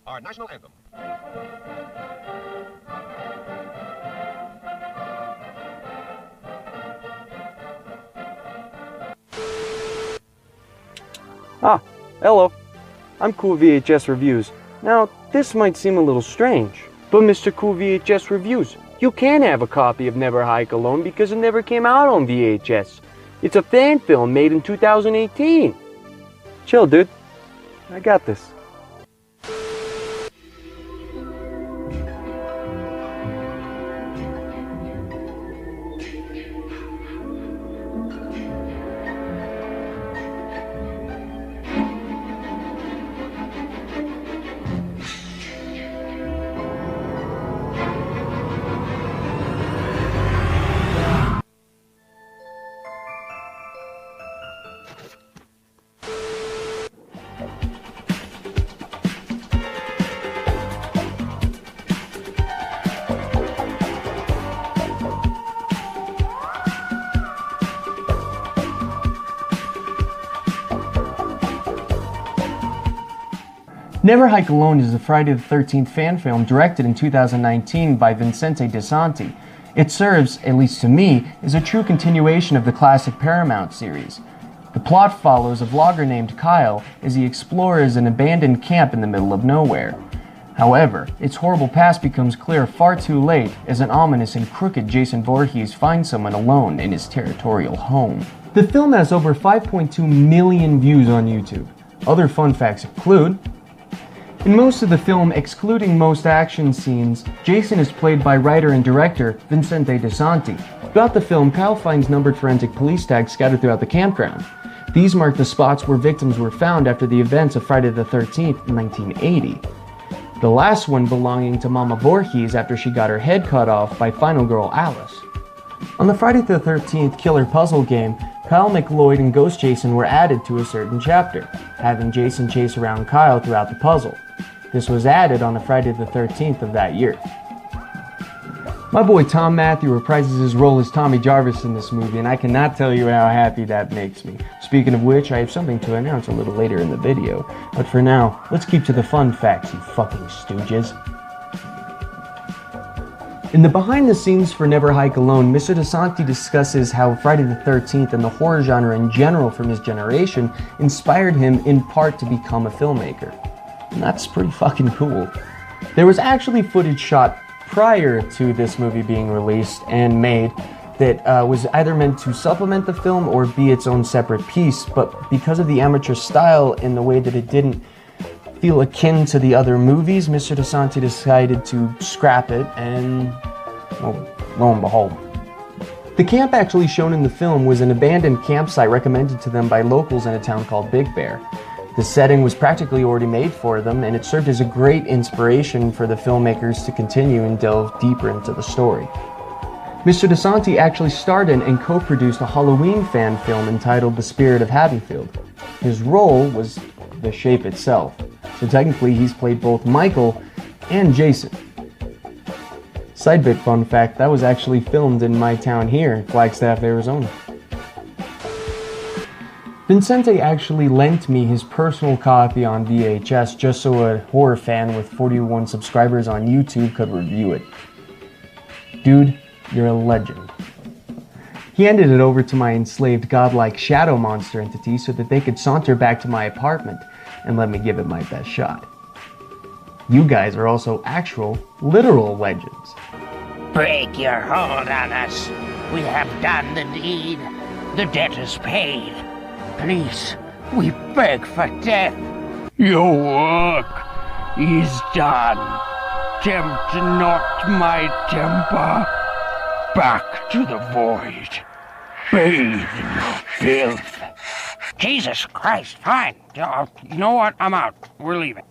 our national anthem. Ah, hello. I'm Cool VHS Reviews. Now, this might seem a little strange, but Mr. Cool VHS Reviews, you can have a copy of Never Hike Alone because it never came out on VHS. It's a fan film made in 2018. Chill, dude. I got this. Never Hike Alone is a Friday the 13th fan film directed in 2019 by Vincente Disanti. It serves, at least to me, as a true continuation of the classic Paramount series. The plot follows a vlogger named Kyle as he explores an abandoned camp in the middle of nowhere. However, its horrible past becomes clear far too late as an ominous and crooked Jason Voorhees finds someone alone in his territorial home. The film has over 5.2 million views on YouTube. Other fun facts include: in most of the film, excluding most action scenes, Jason is played by writer and director Vincente Disanti. Throughout the film, Kyle finds numbered forensic police tags scattered throughout the campground. These mark the spots where victims were found after the events of Friday the 13th in 1980. The last one belonging to Mama Voorhees after she got her head cut off by final girl Alice. On the Friday the 13th killer puzzle game, Kyle McLeod and Ghost Jason were added to a certain chapter, having Jason chase around Kyle throughout the puzzle. This was added on the Friday the 13th of that year. My boy Tom Matthew reprises his role as Tommy Jarvis in this movie, and I cannot tell you how happy that makes me. Speaking of which, I have something to announce a little later in the video. But for now, let's keep to the fun facts, you fucking stooges. In the behind the scenes for Never Hike Alone, Mr. Disanti discusses how Friday the 13th and the horror genre in general from his generation inspired him in part to become a filmmaker. And that's pretty fucking cool. There was actually footage shot prior to this movie being released and made that was either meant to supplement the film or be its own separate piece, but because of the amateur style and the way that it didn't feel akin to the other movies, Mr. Disanti decided to scrap it, and well, lo and behold. The camp actually shown in the film was an abandoned campsite recommended to them by locals in a town called Big Bear. The setting was practically already made for them, and it served as a great inspiration for the filmmakers to continue and delve deeper into the story. Mr. Disanti actually starred in and co-produced a Halloween fan film entitled The Spirit of Haddonfield. His role was the shape itself, so technically he's played both Michael and Jason. Side bit fun fact, that was actually filmed in my town here in Flagstaff, Arizona. Vincente actually lent me his personal copy on VHS just so a horror fan with 41 subscribers on YouTube could review it. Dude, you're a legend. He handed it over to my enslaved godlike shadow monster entity so that they could saunter back to my apartment and let me give it my best shot. You guys are also actual, literal legends. Break your hold on us. We have done the deed. The debt is paid. Please, we beg for death. Your work is done. Tempt not my temper. Back to the void. Bathe in your filth. Jesus Christ, fine. You know what? I'm out. We're leaving.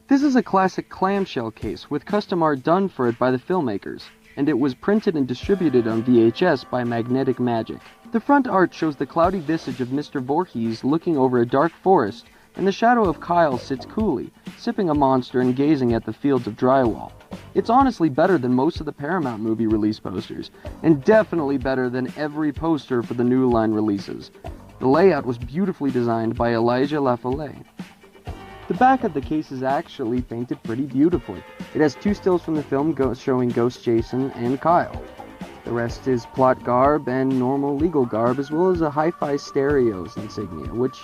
This is a classic clamshell case with custom art done for it by the filmmakers, and it was printed and distributed on VHS by Magnetic Magic. The front art shows the cloudy visage of Mr. Voorhees looking over a dark forest and the shadow of Kyle sits coolly, sipping a monster and gazing at the fields of drywall. It's honestly better than most of the Paramount movie release posters, and definitely better than every poster for the New Line releases. The layout was beautifully designed by Elijah LaFollette. The back of the case is actually painted pretty beautifully. It has 2 stills from the film showing Ghost Jason and Kyle. The rest is plot garb and normal legal garb, as well as a hi-fi stereos insignia, which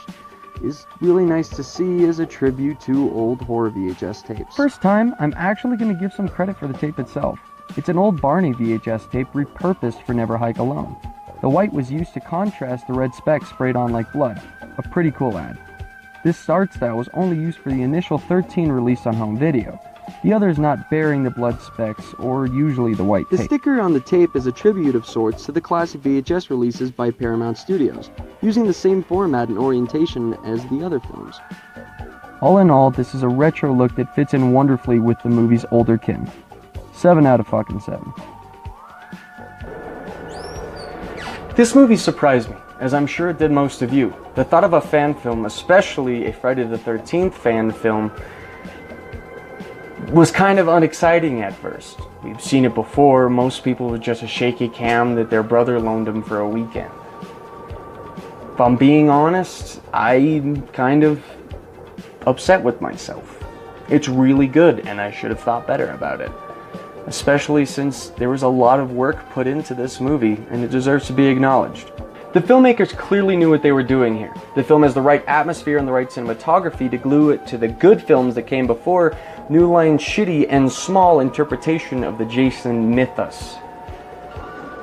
is really nice to see as a tribute to old horror VHS tapes. First time, I'm actually going to give some credit for the tape itself. It's an old Barney VHS tape repurposed for Never Hike Alone. The white was used to contrast the red specks sprayed on like blood. A pretty cool ad. This art style was only used for the initial 13 released on home video, the others not bearing the blood specks or usually the white tape. The sticker on the tape is a tribute of sorts to the classic VHS releases by Paramount Studios, using the same format and orientation as the other films. All in all, this is a retro look that fits in wonderfully with the movie's older kin. 7 out of fucking 7. This movie surprised me, as I'm sure it did most of you. The thought of a fan film, especially a Friday the 13th fan film, was kind of unexciting at first. We've seen it before. Most people with just a shaky cam that their brother loaned them for a weekend. If I'm being honest, I'm kind of upset with myself. It's really good, and I should have thought better about it. Especially since there was a lot of work put into this movie, and it deserves to be acknowledged. The filmmakers clearly knew what they were doing here. The film has the right atmosphere and the right cinematography to glue it to the good films that came before New Line's shitty and small interpretation of the Jason mythos.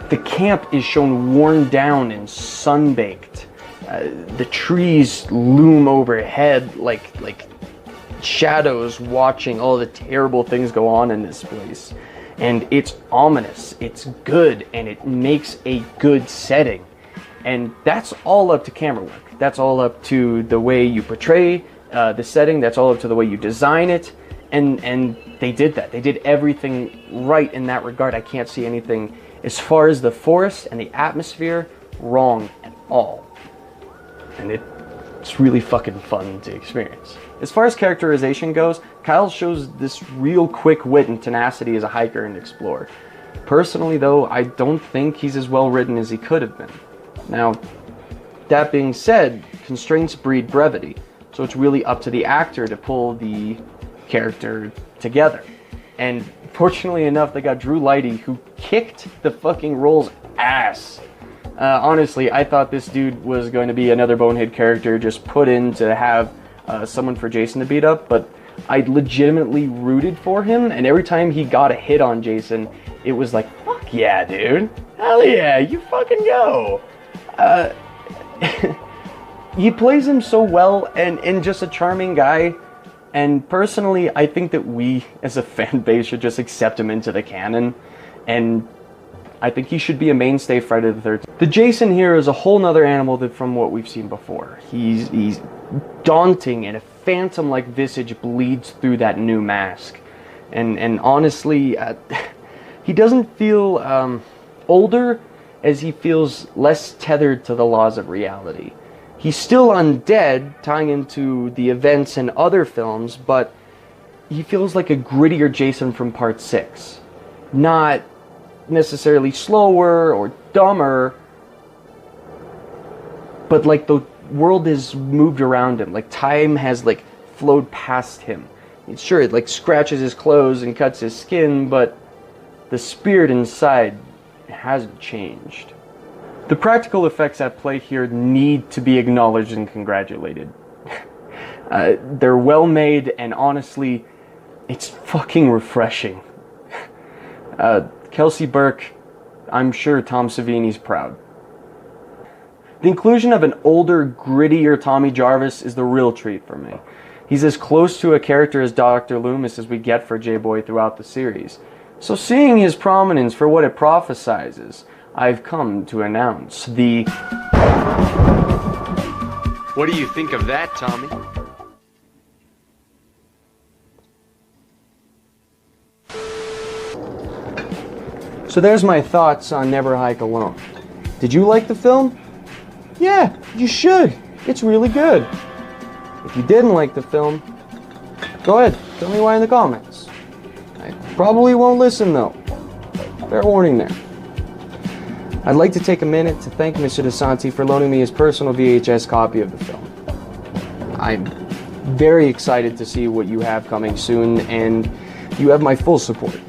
The camp is shown worn down and sunbaked. The trees loom overhead like shadows watching all the terrible things go on in this place. And it's ominous, it's good, and it makes a good setting. And that's all up to camera work. That's all up to the way you portray the setting. That's all up to the way you design it. And they did that. They did everything right in that regard. I can't see anything, as far as the forest and the atmosphere, wrong at all. And it's really fucking fun to experience. As far as characterization goes, Kyle shows this real quick wit and tenacity as a hiker and explorer. Personally, though, I don't think he's as well written as he could have been. Now, that being said, constraints breed brevity, so it's really up to the actor to pull the character together. And fortunately enough, they got Drew Lighty, who kicked the fucking role's ass. Honestly, I thought this dude was going to be another bonehead character just put in to have someone for Jason to beat up, but I legitimately rooted for him, and every time he got a hit on Jason, it was like, fuck yeah, dude. Hell yeah, you fucking go. He plays him so well, and just a charming guy. And personally, I think that we, as a fan base, should just accept him into the canon. And I think he should be a mainstay Friday the 13th. The Jason here is a whole nother animal from what we've seen before. He's daunting, and a phantom-like visage bleeds through that new mask. And honestly, he doesn't feel older, as he feels less tethered to the laws of reality. He's still undead, tying into the events in other films, but he feels like a grittier Jason from Part 6. Not necessarily slower or dumber, but like the world has moved around him. Like time has like flowed past him. Sure, it like scratches his clothes and cuts his skin, but the spirit inside hasn't changed. The practical effects at play here need to be acknowledged and congratulated. They're well made, and honestly, it's fucking refreshing. Kelsey Burke, I'm sure Tom Savini's proud. The inclusion of an older, grittier Tommy Jarvis is the real treat for me. He's as close to a character as Dr. Loomis as we get for J-Boy throughout the series. So seeing his prominence for what it prophesizes, I've come to announce the... What do you think of that, Tommy? So there's my thoughts on Never Hike Alone. Did you like the film? Yeah, you should. It's really good. If you didn't like the film, go ahead, tell me why in the comments. I probably won't listen though. Fair warning there. I'd like to take a minute to thank Mr. Disanti for loaning me his personal VHS copy of the film. I'm very excited to see what you have coming soon, and you have my full support.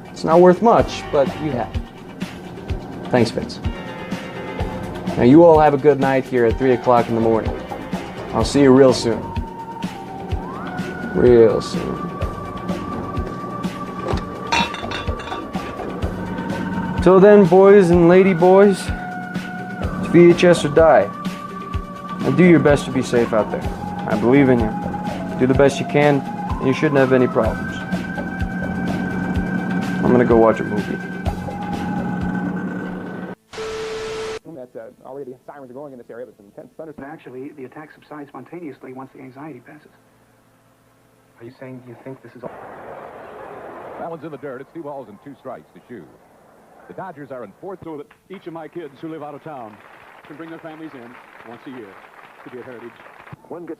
It's not worth much, but you have. Thanks, Vince. Now you all have a good night here at 3 o'clock in the morning. I'll see you real soon. Real soon. Till then, boys and lady boys, it's VHS or die. And do your best to be safe out there. I believe in you. Do the best you can, and you shouldn't have any problems. I'm gonna go watch a movie. Already sirens are going in this area, but some intense thunder. Actually, the attacks subside spontaneously once the anxiety passes. Are you saying you think this is all? That one's in the dirt. It's 2 balls and 2 strikes to shoe. The Dodgers are in 4th, so that each of my kids who live out of town can bring their families in once a year to be a heritage. One good.